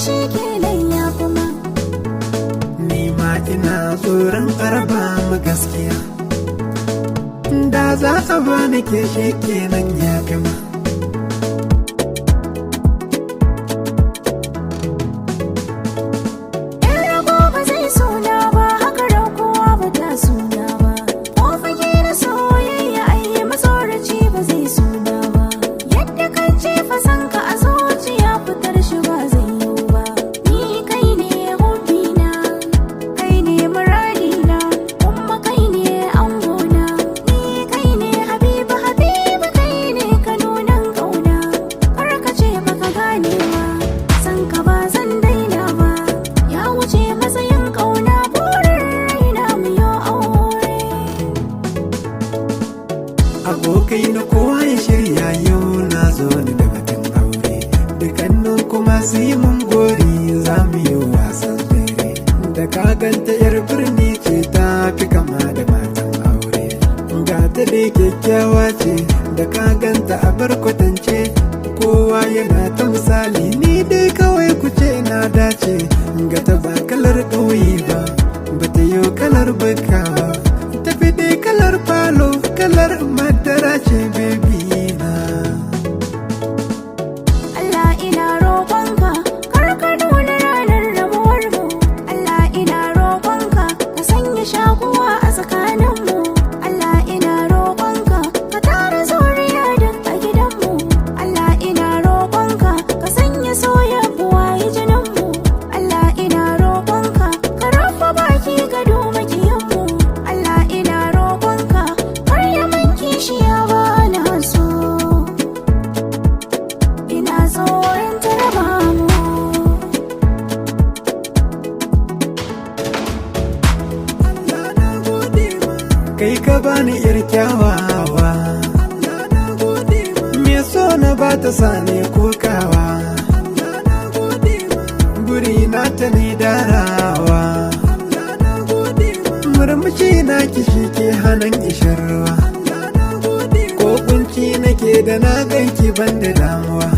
shi kenan ya kuma. Ni ma ina tsoron arabamu gaskiya, da za a bani ke shi kenan ya gama. Abokai na kowa ya shirya yau na zo ni da batun aure, dukannin kuma su yi mun gori za mu yi wasan dare. Da ka ganta yar birni ce ta fi kama da matan aure, ga ta dai kyakkyawa ce da ka ganta a bar kwatance, kowa yana ta misali ni dai kawai ku ce na dace. Ga ta ba kalar ƙauye ba, ba ta yi kalar baka ba, tafi dai kalar falo, kalar madara ce baby na. Allah ina roƙonka kar ka nuna ranar rabuwar mu. Allah ina roƙonka ka sanya shakuwa a tsakanin mu. Allah ina roƙonka ka tara zuriya duk a gidan mu. Allah ina roƙonka ka sanya soyayya yi jinin mu. Allah ina roƙonka ka rufe baki ga makiyan mu. Allah ina roƙonka kar ya manke shi ya bani haso. Ina tsoron arabamu. Allah na gode ma, kai ka bani yar kyawawa. Allah na gode ma, me so na ba ta sani kokawa. Allah na gode ma, guri na ta ne darawa. Allah na gode ma, murmushi na kishi ke hanan isharwa. Allah na gode ma, ko kunci nake da na ganki ban da damuwa.